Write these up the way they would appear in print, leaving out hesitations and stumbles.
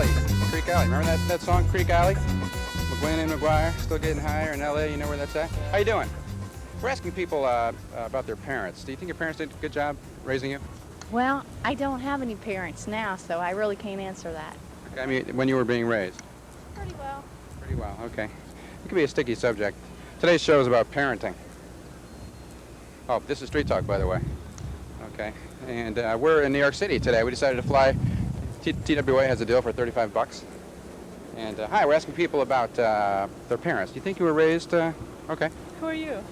Alley. Creek Alley. Remember that song, Creek Alley? McGuinn and McGuire, Still Getting Higher in L.A. You know where that's at? How you doing? We're asking people about their parents. Do you think your parents did a good job raising you? Well, I don't have any parents now, so I really can't answer that. Okay, I mean, when you were being raised? Pretty well. Pretty well, okay. It could be a sticky subject. Today's show is about parenting. Oh, this is Street Talk, by the way. Okay, and we're in New York City today. We decided to fly. TWA has a deal for $35. And hi, we're asking people about their parents. Do you think you were raised? Okay. Who are you?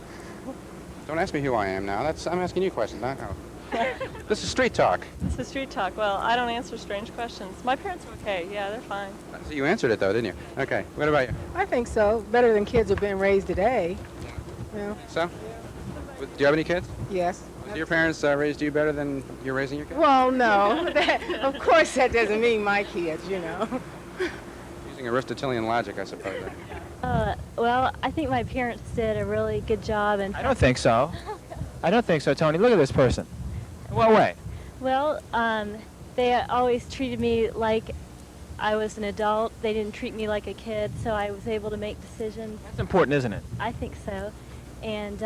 Don't ask me who I am now. I'm asking you questions, not how. This is Street Talk. This is Street Talk. Well, I don't answer strange questions. My parents are okay. Yeah, they're fine. So you answered it though, didn't you? Okay. What about you? I think so. Better than kids are being raised today. Yeah. So? Do you have any kids? Yes. Did your parents raised you better than you're raising your kids? Well, no. Of course, that doesn't mean my kids, you know. Using Aristotelian logic, I suppose. Well, I think my parents did a really good job. And I don't think so. I don't think so, Tony. Look at this person. In what way? Well, they always treated me like I was an adult. They didn't treat me like a kid, so I was able to make decisions. That's important, isn't it? I think so. And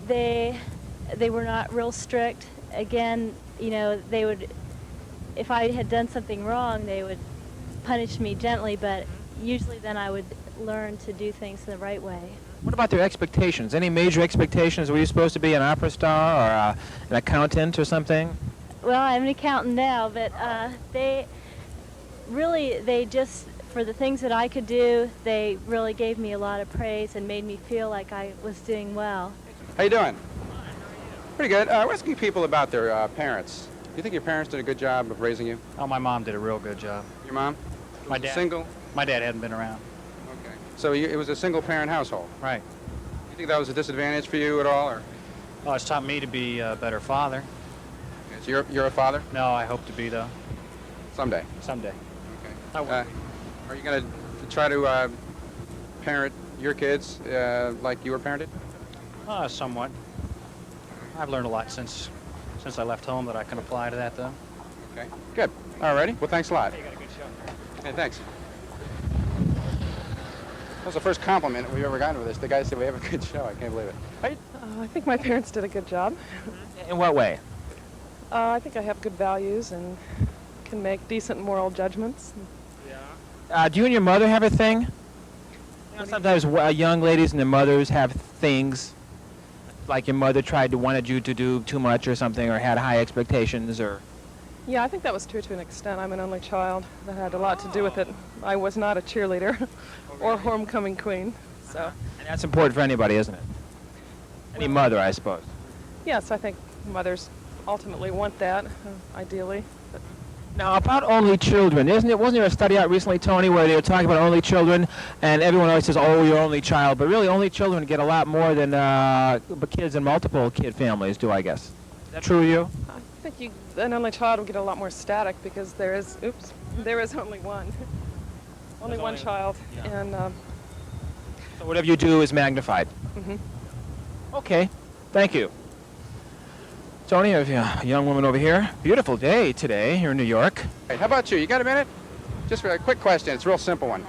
they were not real strict. Again, you know, they would, if I had done something wrong, they would punish me gently, but usually then I would learn to do things the right way. What about their expectations? Any major expectations? Were you supposed to be an opera star or an accountant or something? Well, I'm an accountant now, but they just, for the things that I could do, they really gave me a lot of praise and made me feel like I was doing well. How you doing? Pretty good. We're asking people about their parents. Do you think your parents did a good job of raising you? Oh, my mom did a real good job. Your mom? My dad. Single? My dad hadn't been around. Okay. So it was a single-parent household. Right. You think that was a disadvantage for you at all, or? Oh, it's taught me to be a better father. Okay, so you're a father? No, I hope to be, though. Someday. Someday. Okay. I will. Are you going to try to parent your kids like you were parented? Somewhat. I've learned a lot since I left home that I can apply to that, though. Okay. Good. All righty. Well, thanks a lot. Hey, you got a good show. Hey, thanks. That was the first compliment we've ever gotten with this. The guy said we have a good show. I can't believe it. I think my parents did a good job. In what way? I think I have good values and can make decent moral judgments. Do you and your mother have a thing? You know, sometimes young ladies and their mothers have things, like your mother wanted you to do too much or something, or had high expectations, or... Yeah, I think that was true to an extent. I'm an only child. That had a lot to do with it. I was not a cheerleader or homecoming queen, so... And that's important for anybody, isn't it? Any mother, I suppose. Yes, I think mothers ultimately want that, ideally. But Now, about only children, wasn't there a study out recently, Tony, where they were talking about only children, and everyone always says, oh, you're only child, but really only children get a lot more than kids in multiple kid families do, I guess. Is that true of you? I think an only child will get a lot more static because there is only one. Only one child, yeah. and So whatever you do is magnified. mhm. Okay, thank you. Tony, you have a young woman over here. Beautiful day today here in New York. Hey, how about you? You got a minute? Just a quick question. It's a real simple one.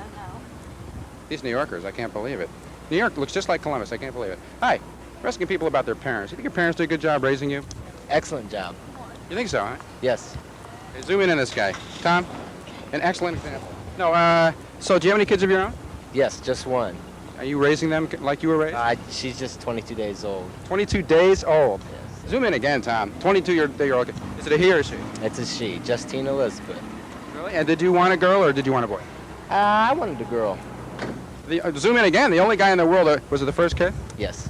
These New Yorkers, I can't believe it. New York looks just like Columbus. I can't believe it. Hi. We're asking people about their parents. You think your parents did a good job raising you? Excellent job. You think so, huh? Yes. Hey, zoom in on this guy. Tom, an excellent example. No, so do you have any kids of your own? Yes, just one. Are you raising them like you were raised? She's just 22 days old. 22 days old. Yes. Zoom in again, Tom. 22-year-old. Is it a he or a she? It's a she, Justine Elizabeth. Really? And did you want a girl or did you want a boy? I wanted a girl. Zoom in again. The only guy in the world, was it the first kid? Yes.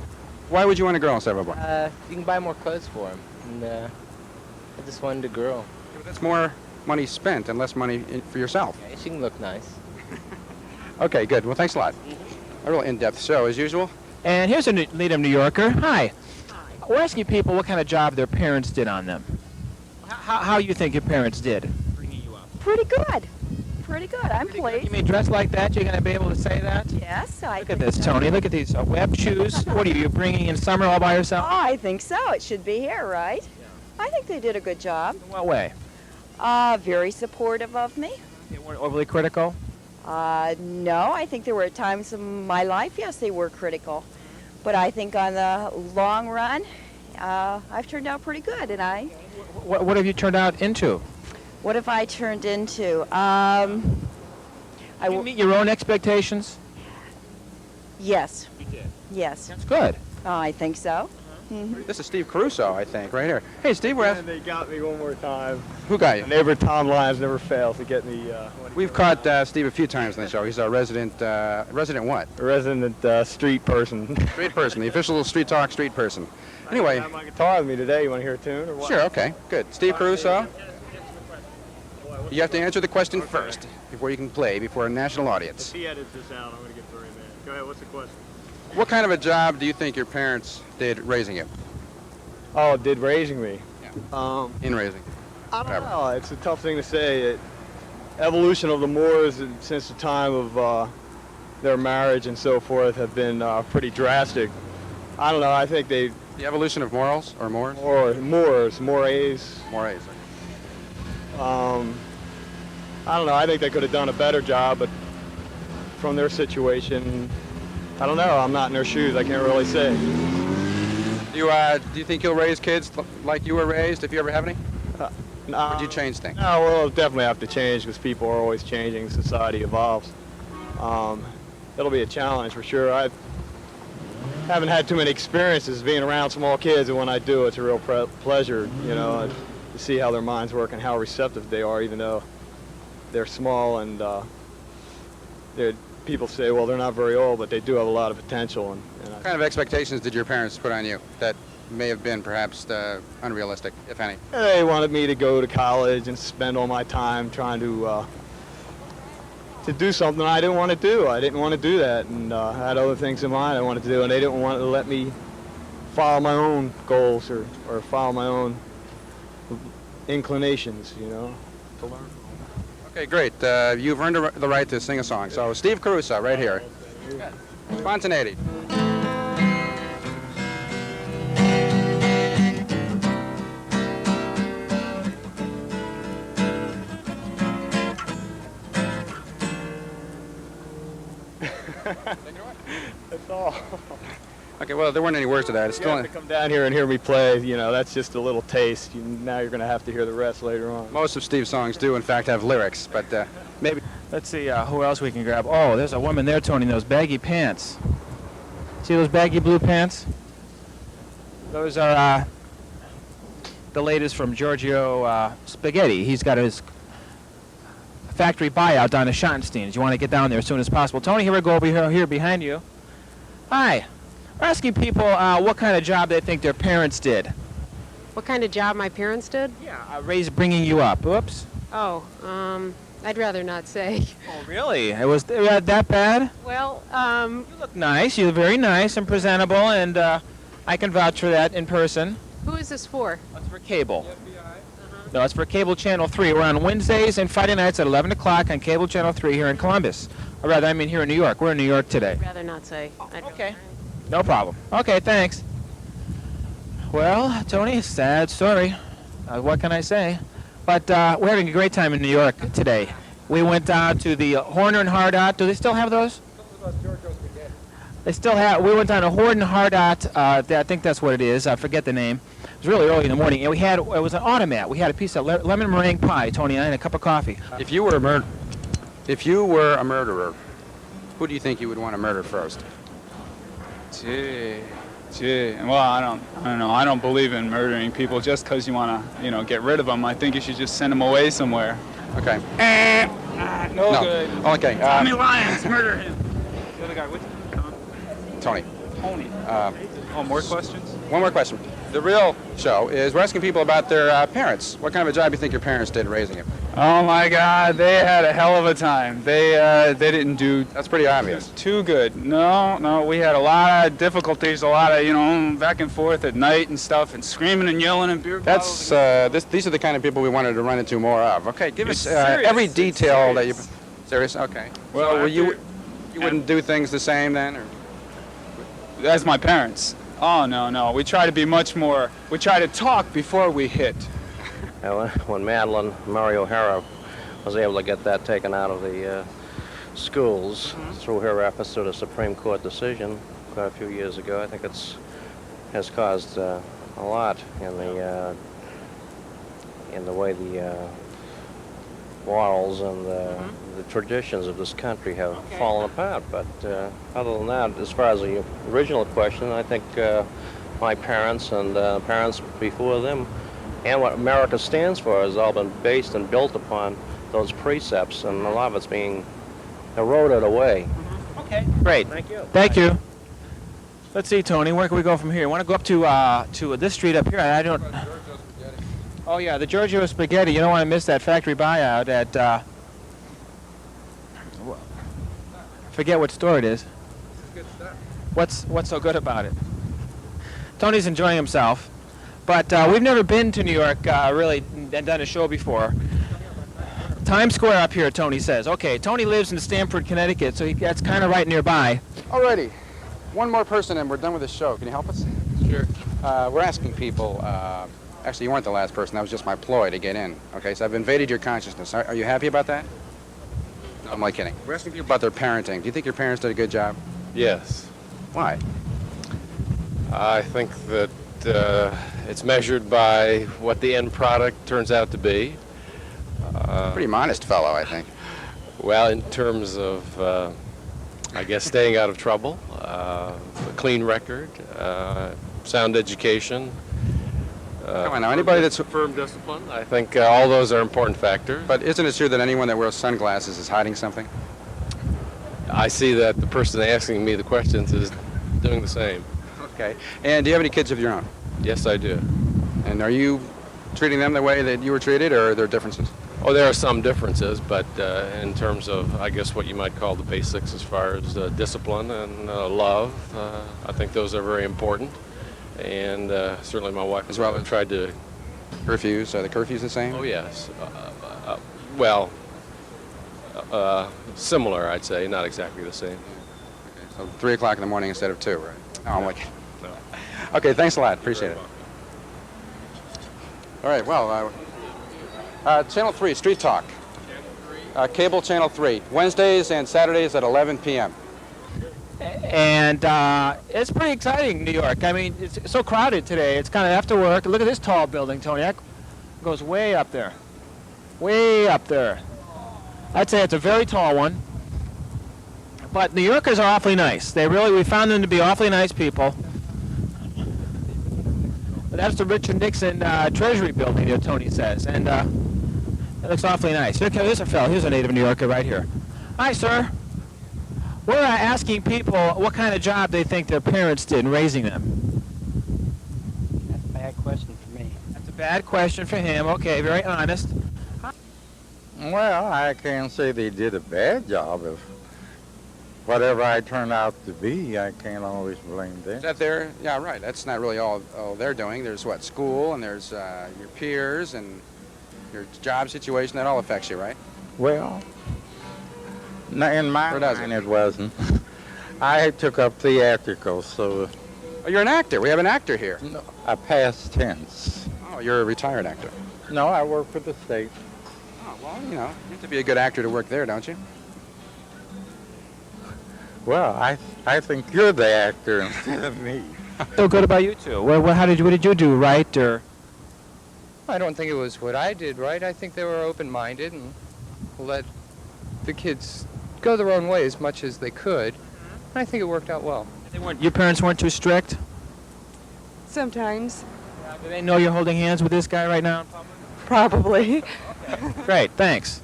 Why would you want a girl instead of a boy? You can buy more clothes for him. And I just wanted a girl. Yeah, but that's more money spent and less money for yourself. Okay, she can look nice. Okay, good. Well, thanks a lot. A real in-depth show, as usual. And here's a native New Yorker. Hi. We're asking people what kind of job their parents did on them. How you think your parents did bringing you up? Pretty good. Pretty good. I'm You pleased. mean dressed like that? You're going to be able to say that? Yes, I Look at think this, so. Tony. Look at these web shoes. What are you bringing in summer all by yourself? Oh, I think so. It should be here, right? I think they did a good job. In what way? Very supportive of me. They weren't overly critical? No, I think there were times in my life, yes, they were critical. But I think on the long run, I've turned out pretty good. And What have you turned out into? what have I turned into? Did you meet your own expectations? Yes. You did. Yes. That's good. I think so. This is Steve Caruso, I think, right here. Hey, Steve, we're And they got me one more time. Who got you? Neighbor Tom Lyons never fails to get me. We've caught Steve a few times on the show. He's our resident, resident what? A resident street person. Street person, the official Street Talk street person. Anyway. I have my guitar with me today. You want to hear a tune or what? Sure, okay, good. Steve Caruso. You have to answer the question first before you can play before a national audience. If he edits this out, I'm going to get very mad. Go ahead, what's the question? What kind of a job do you think your parents did raising you? Oh, did raising me? Yeah. In raising. I don't Whatever. know. It's a tough thing to say. Evolution of the Moors since the time of their marriage and so forth have been pretty drastic. I don't know. I think they... The evolution of morals or Moors? Mores. Mores. I don't know. I think they could have done a better job, but from their situation, I don't know. I'm not in their shoes. I can't really say. Do you think you'll raise kids like you were raised if you ever have any? No. Would you change things? No, well, it'll definitely have to change because people are always changing. Society evolves. It'll be a challenge for sure. I haven't had too many experiences being around small kids, and when I do, it's a real pleasure, you know, to see how their minds work and how receptive they are, even though they're small and people say, well, they're not very old, but they do have a lot of potential. What kind of expectations did your parents put on you that may have been perhaps unrealistic, if any? They wanted me to go to college and spend all my time trying to do something I didn't want to do. I didn't want to do that, and I had other things in mind I wanted to do, and they didn't want to let me follow my own goals or follow my own inclinations, you know, to learn. Okay, great. You've earned the right to sing a song. So Steve Caruso, right here. Spontaneity. That's all. Okay, well, there weren't any words to that. It's You still have to come down here and hear me play. You know, that's just a little taste. Now you're going to have to hear the rest later on. most of Steve's songs do, in fact, have lyrics, but maybe. Let's see who else we can grab. Oh, there's a woman there, Tony, in those baggy pants. See those baggy blue pants? Those are the latest from Giorgio Spaghetti. He's got his factory buyout down at Schottenstein's. You want to get down there as soon as possible. Tony, here we go over here behind you. Hi. We're asking people what kind of job they think their parents did. What kind of job my parents did? Yeah, bringing you up. Oops. Oh, I'd rather not say. Oh, really? It was that bad? Well, You look nice. You're very nice and presentable, and I can vouch for that in person. who is this for? That's for cable. No, it's for Cable Channel 3. We're on Wednesdays and Friday nights at 11 o'clock on Cable Channel 3 here in Columbus. Or rather, I mean here in New York. We're in New York today. I'd rather not say. Okay. No problem. Okay, thanks. Well, Tony, sad story. What can I say? But we're having a great time in New York today. We went down to the Horner and Hardot. Do they still have those? They still have. We went down to Horner and Hardot. I think that's what it is. I forget the name. It was really early in the morning, and it was an automat. We had a piece of lemon meringue pie, Tony, and a cup of coffee. If you were a murderer, who do you think you would want to murder first? Gee. Well, I don't know. I don't believe in murdering people just because you want to, get rid of them. I think you should just send them away somewhere. Okay. No good. Okay. Tommy Lyons, murder him. The other guy, what's Tony. Tony. More questions? One more question. The real show is we're asking people about their parents. What kind of a job do you think your parents did raising you? Oh my God, they had a hell of a time. They didn't do. That's pretty obvious. Too good. No, we had a lot of difficulties, a lot of back and forth at night and stuff, and screaming and yelling and beer. These are the kind of people we wanted to run into more of. Okay, give us serious. every detail that you. Serious. Serious. Okay. Well, So you wouldn't do things the same then, or? As my parents. Oh no, we try to be much more. We try to talk before we hit. When Madeline Murray O'Hara was able to get that taken out of the schools through her efforts to the Supreme Court decision quite a few years ago. I think has caused a lot in the way the morals and the traditions of this country have fallen apart. But other than that, as far as the original question, I think my parents and parents before them and what America stands for has all been based and built upon those precepts, and a lot of it's being eroded away. Okay, great. Thank you. Thank you. Let's see, Tony, where can we go from here? I want to go up to this street up here. I don't. Oh yeah, the Giorgio Spaghetti. You don't want to miss that factory buyout at. Forget what store it is. What's so good about it? Tony's enjoying himself, but we've never been to New York really and done a show before. Times Square up here, Tony says. Okay, Tony lives in Stamford, Connecticut, so that's kind of right nearby. Alrighty. One more person and we're done with the show. Can you help us? Sure. We're asking people, actually you weren't the last person, that was just my ploy to get in. Okay, so I've invaded your consciousness. Are you happy about that? No, I'm only kidding. We're asking people about their parenting. Do you think your parents did a good job? Yes. Why? I think that it's measured by what the end product turns out to be. Pretty modest fellow, I think. Well, in terms of, I guess, staying out of trouble, a clean record, sound education. Come on now, anybody that's firm discipline, I think all those are important factors. But isn't it true that anyone that wears sunglasses is hiding something? I see that the person asking me the questions is doing the same. Okay. And do you have any kids of your own? Yes, I do. And are you treating them the way that you were treated, or are there differences? Oh, there are some differences, but in terms of, I guess, what you might call the basics as far as discipline and love, I think those are very important. And certainly my wife as well tried to... Curfews? Are the curfews the same? Oh, yes. Well, similar, I'd say, not exactly the same. Okay, so 3 o'clock in the morning instead of 2, right? No, I'm like... No. Okay, thanks a lot. Appreciate it. All right, well, Channel 3, Street Talk. Cable Channel 3, Wednesdays and Saturdays at 11 p.m. And it's pretty exciting, New York. I mean, it's so crowded today. It's kind of after work. Look at this tall building, Tony. That goes way up there. Way up there. I'd say it's a very tall one. But New Yorkers are awfully nice. We found them to be awfully nice people. But that's the Richard Nixon Treasury building here, Tony says. And it looks awfully nice. Here's a fellow. Here's a native New Yorker right here. Hi, sir. We're asking people what kind of job they think their parents did in raising them. That's a bad question for me. That's a bad question for him. Okay, very honest. Well, I can't say they did a bad job. If whatever I turned out to be, I can't always blame them. Is that there? Yeah, right. That's not really all they're doing. There's what, school, and there's your peers, and your job situation. That all affects you, right? Well, in my mind it wasn't. I took up theatrical, so... Oh, you're an actor. We have an actor here. No, a past tense. Oh, you're a retired actor. No, I work for the state. Oh, well, you know, you have to be a good actor to work there, don't you? Well, I think you're the actor instead of me. So good about you two. What did you do right, or? I don't think it was what I did right. I think they were open-minded and let the kids go their own way as much as they could. I think it worked out well. Your parents weren't too strict? Sometimes. Do they know you're holding hands with this guy right now in public? Probably. Great, thanks.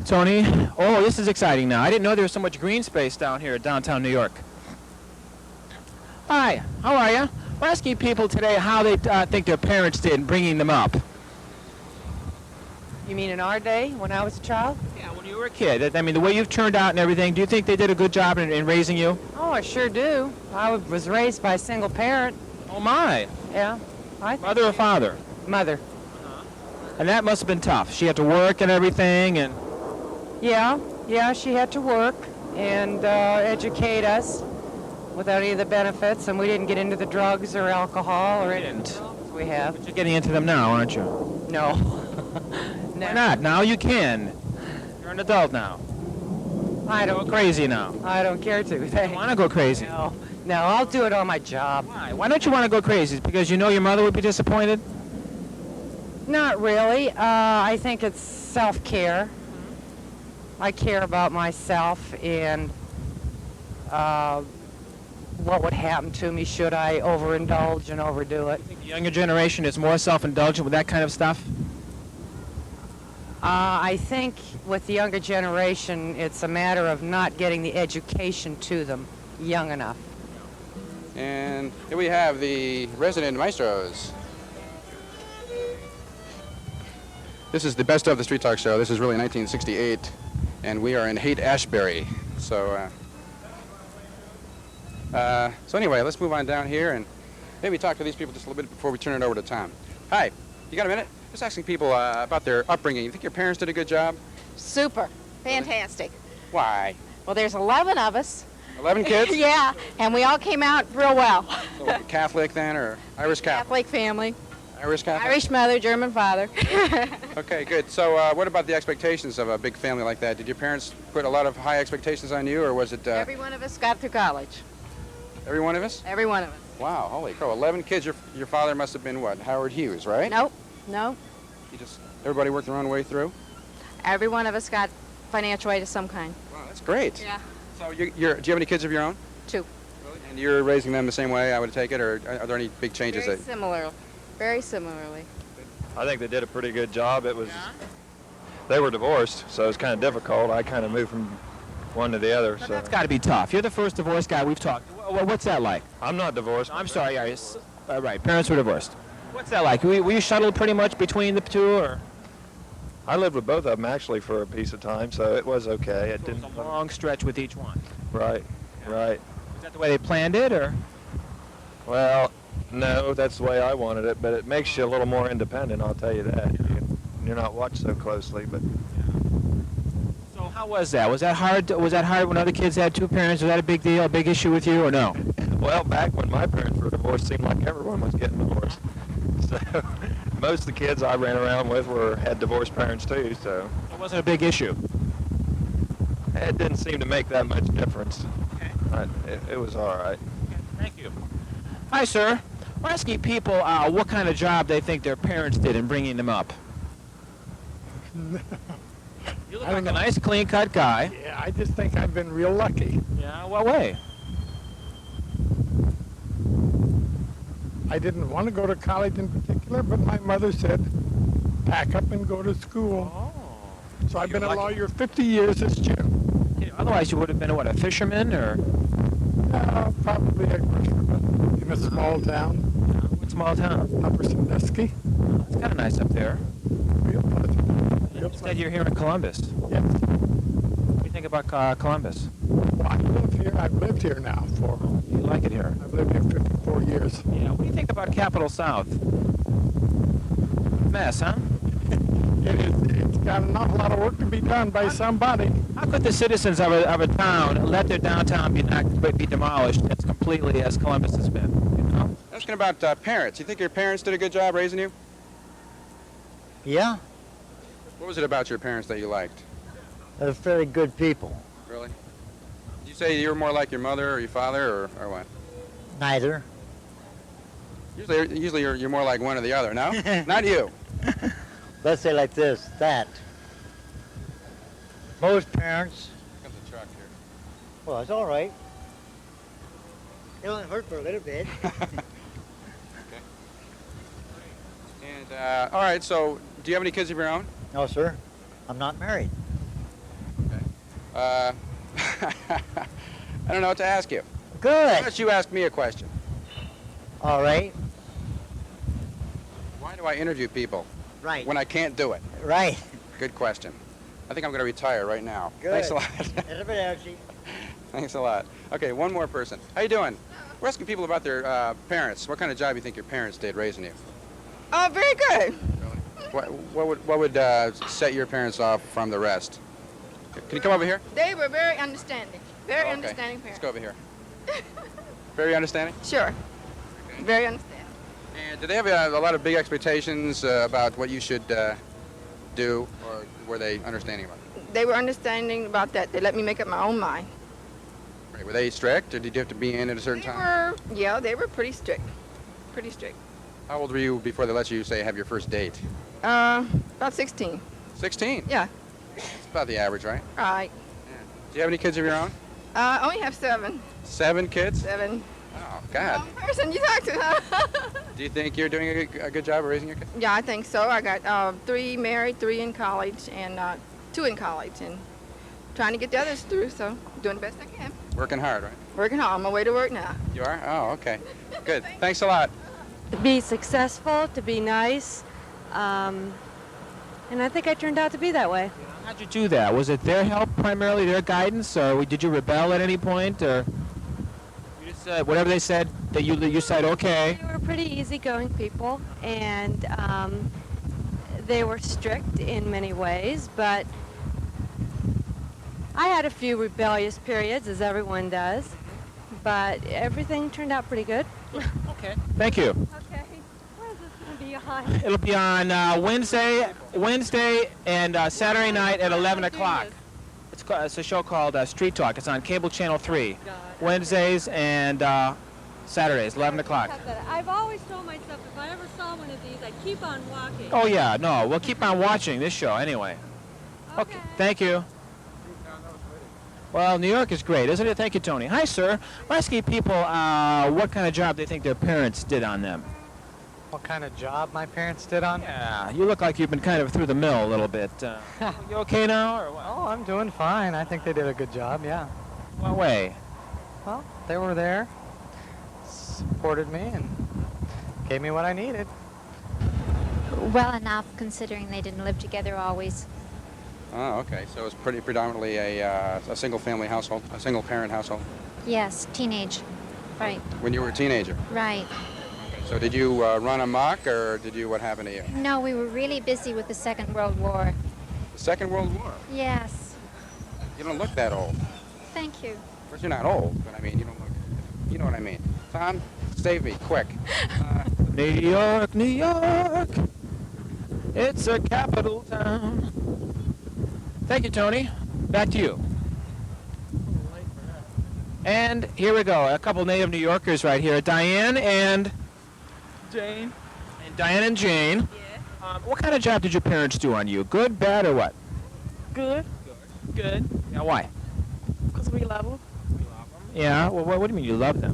Tony, oh, this is exciting now. I didn't know there was so much green space down here at downtown New York. Hi, how are you? We're asking people today how they think their parents did in bringing them up. You mean in our day, when I was a child? Yeah, when you were a kid. I mean, the way you've turned out and everything, do you think they did a good job in raising you? Oh, I sure do. I was raised by a single parent. Oh, my. Yeah. Mother or father? Mother. And that must have been tough. She had to work and everything, and... Yeah, she had to work and educate us without any of the benefits, and we didn't get into the drugs or alcohol or anything. We have. But you're getting into them now, aren't you? No. Why not? Now you can. You're an adult now. I Go don't. crazy now. I don't care to. You want to go crazy? No, no, I'll do it on my job. Why? Why don't you want to go crazy? Because you know your mother would be disappointed? Not really. I think it's self-care. I care about myself and what would happen to me should I overindulge and overdo it. The younger generation is more self-indulgent with that kind of stuff? I think with the younger generation, it's a matter of not getting the education to them young enough. And here we have the resident maestros. This is the best of the Street Talk show. This is really 1968, and we are in Haight-Ashbury. So anyway, let's move on down here and maybe talk to these people just a little bit before we turn it over to Tom. Hi, you got a minute? Just asking people about their upbringing. You think your parents did a good job? Super. Fantastic. Why? Well, there's 11 of us. 11 kids? Yeah, and we all came out real well. So, Catholic then, or Irish Catholic? Catholic family. Irish Catholic? Irish mother, German father. Okay, good. So what about the expectations of a big family like that? Did your parents put a lot of high expectations on you, or was it... Every one of us got through college. Every one of us? Every one of us. Wow, holy crow. 11 kids. Your father must have been, what, Howard Hughes, right? Nope, no. Everybody worked their own way through? Every one of us got financial aid of some kind. Wow, that's great. Yeah. So do you have any kids of your own? 2. And you're raising them the same way, I would take it, or are there any big changes? Very similar. Very similarly. I think they did a pretty good job. They were divorced, so it was kind of difficult. I kind of moved from one to the other. So That's got to be tough. You're the first divorced guy we've talked to. What's that like? I'm not divorced. I'm sorry, right, parents were divorced. What's that like? Were you shuttled pretty much between the two, or? I lived with both of them actually for a piece of time, so it was okay. It was a long stretch with each one. Right, right. Is that the way they planned it, or? Well, no, that's the way I wanted it, but it makes you a little more independent, I'll tell you that. You're not watched so closely, but... So how was that? Was that hard? Was that hard when other kids had 2 parents? Was that a big deal, a big issue with you, or no? Well, back when my parents were divorced, it seemed like everyone was getting divorced. So most of the kids I ran around with had divorced parents too, so... It wasn't a big issue? It didn't seem to make that much difference. Okay. It was all right. Okay, thank you. Hi, sir. We're asking people what kind of job they think their parents did in bringing them up. You look like a nice, clean-cut guy. Yeah, I just think I've been real lucky. Yeah, what way? I didn't want to go to college in particular, but my mother said, pack up and go to school. Oh. So I've been a lawyer 50 years this June. Okay, otherwise you would have been, what, a fisherman, or? Probably a fisherman in a small town. What small town? Upper Sandusky. It's kind of nice up there. Real pleasant. Instead you're here in Columbus. Yes. What do you think about Columbus? Well, I live here. I've lived here now for... You like it here? I've lived here 54 years. Yeah, what do you think about Capital South? Mess, huh? It's got an awful lot of work to be done by somebody. How could the citizens of a town let their downtown be demolished as completely as Columbus has been? You know? Asking about parents. You think your parents did a good job raising you? Yeah, What was it about your parents that you liked? they're very good people. Really? Did you say you were more like your mother or your father, or what? Neither. Usually you're more like one or the other, no? Not you. Let's say like this, that. Most parents, Comes a truck here. well, it's all right. It only hurt for a little bit. And all right, so do you have any kids of your own? No, sir. I'm not married. I don't know what to ask you. Good. Why don't you ask me a question? All right. Why do I interview people? Right. When I can't do it? Right. Good question. I think I'm going to retire right now. Good. Thanks a lot. Everybody. Thanks a lot. Okay, one more person. How you doing? We're asking people about their parents. What kind of job do you think your parents did raising you? Very good. What would set your parents off from the rest? Can you come over here? They were very understanding. Very Okay. understanding Let's parents. go over here. Very understanding? Sure. Very understanding. And did they have a lot of big expectations about what you should do, or were they understanding about it? They were understanding about that. They let me make up my own mind. Right. Were they strict, or did you have to be in at a certain time? Yeah, they were pretty strict. Pretty strict. How old were you before they let you, say, have your first date? About 16. 16? Yeah. It's about the average, right? Right. Do you have any kids of your own? I only have 7. 7 kids? 7. Oh, God. Wrong person you talk to, huh? Do you think you're doing a good job of raising your kids? Yeah, I think so. I got 3 married, 3 in college, and 2 in college, and trying to get the others through, so doing the best I can. Working hard, right? Working hard. On my way to work now. You are? Oh, okay. Good. Thanks a lot. To be successful, to be nice, and I think I turned out to be that way. How'd you do that? Was it their help primarily, their guidance, or did you rebel at any point, or you just said whatever they said that you said okay? They were pretty easygoing people, and they were strict in many ways, but I had a few rebellious periods, as everyone does, but everything turned out pretty good. Okay. Thank you. Okay. Where is this going to be on? It'll be on Wednesday and Saturday night at 11 o'clock. It's a show called Street Talk. It's on Cable Channel 3. Wednesdays and Saturdays, 11 o'clock. I've always told myself if I ever saw one of these, I'd keep on walking. Oh, yeah. No, we'll keep on watching this show anyway. Okay. Thank you. Well, New York is great, isn't it? Thank you, Tony. Hi, sir. I'm asking people what kind of job they think their parents did on them. What kind of job my parents did on? Yeah, you look like you've been kind of through the mill a little bit. You okay now, or what? Oh, I'm doing fine. I think they did a good job, yeah. What way? Well, they were there, supported me, and gave me what I needed. Well enough, considering they didn't live together always. Oh, okay. So it's pretty predominantly a single-family household, a single-parent household. Yes, teenage. Right. When you were a teenager. Right. So did you run amok, or what happened to you? No, we were really busy with the Second World War. The Second World War? Yes. You don't look that old. Thank you. Of course, you're not old, but I mean, you don't look, you know what I mean. Tom, save me, quick. New York, New York, it's a capital town. Thank you, Tony. Back to you. And here we go. A couple native New Yorkers right here. Diane and Jane. And Diane and Jane. Yeah. What kind of job did your parents do on you? Good, bad, or what? Good. Good. Yeah, why? Because we love them. Yeah, well, what do you mean you love them?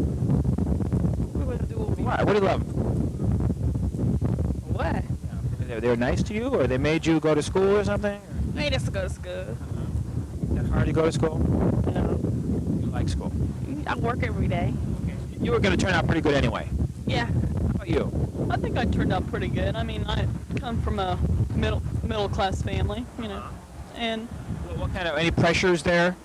We wouldn't do what we Why? What do you love them? What? They were nice to you, or they made you go to school or something? Made us go to school. Is it hard to go to school? No. You like school? I work every day. You were going to turn out pretty good anyway. Yeah. How about you? I think I turned out pretty good. I mean, I come from a middle class family, you know, and what kind of any pressures there?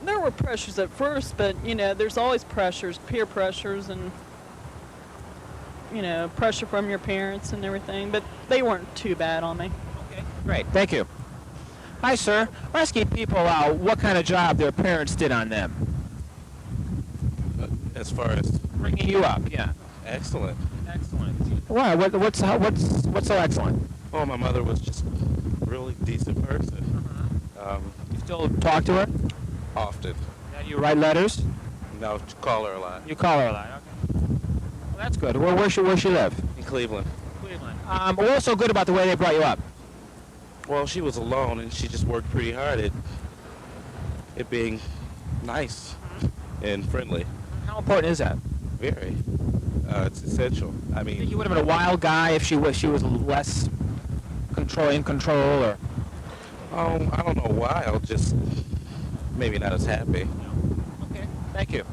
There were pressures at first, but you know, there's always pressures, peer pressures, and you know, pressure from your parents and everything. But they weren't too bad on me. Okay, great, thank you. Hi, sir. We're asking people what kind of job their parents did on them. As far as bringing you up, yeah. Excellent. Excellent. Why? What's so excellent? Well, my mother was just a really decent person. You still talk to her? Often. Now, do you write letters? No, call her a lot. You call her a lot. Okay. Well, that's good. Where she live? In Cleveland. Cleveland. What's so good about the way they brought you up? Well, she was alone, and she just worked pretty hard at it being nice and friendly. How important is that? Very. It's essential. I mean, You would have been a wild guy if she was less in control, or. I don't know why. I'll just maybe not as happy. Okay. Thank you.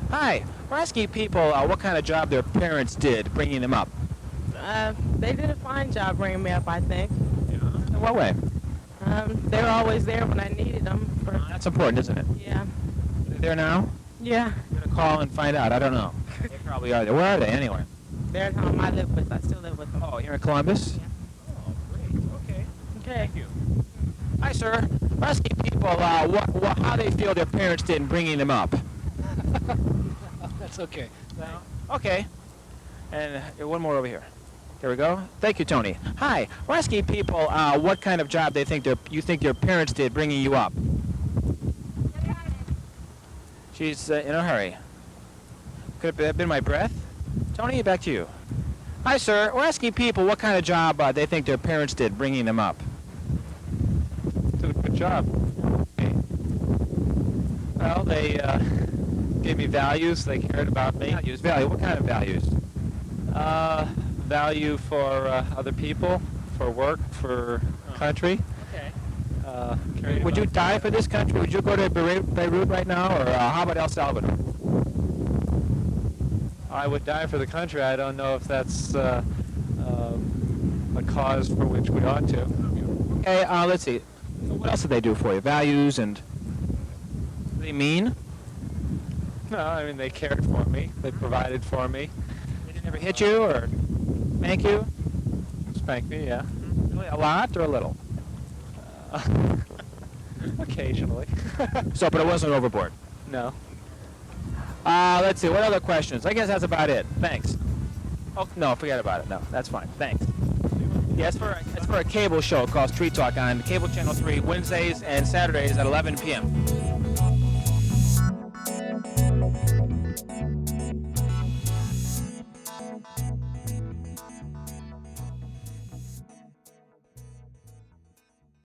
Hi. We're asking people what kind of job their parents did bringing them up. They did a fine job bringing me up, I think. In what way? They were always there when I needed them. That's important, isn't it? Yeah. They're there now? Yeah. I'm going to call and find out. I don't know. They probably are there. Where are they, anyway? They're at home. I live with. I still live with them. Oh, you're in Columbus? Yeah. Oh, great. Okay. Okay. Thank you. Hi, sir. We're asking people how they feel their parents did in bringing them up. That's okay. Okay. And one more over here. There we go. Thank you, Tony. Hi. We're asking people what kind of job they think you think your parents did bringing you up. She's in a hurry. Could have been my breath. Tony, back to you. Hi, sir. We're asking people what kind of job they think their parents did bringing them up. Did a good job. Well, they gave me values. They cared about me. Value. What kind of values? Value for other people, for work, for country. Okay. Would you die for this country? Would you go to Beirut right now, or how about El Salvador? I would die for the country. I don't know if that's a cause for which we ought to. Okay, let's see. So what else did they do for you? Values and... Were they mean? No, I mean, they cared for me. They provided for me. They didn't ever hit you or spank you? Spank me, yeah. Really, a lot or a little? Occasionally. But it wasn't overboard? No. Let's see. What other questions? I guess that's about it. Thanks. Oh, no, forget about it. No, that's fine. Thanks. Yeah, it's for a cable show called Street Talk on Cable Channel 3, Wednesdays and Saturdays at 11 p.m.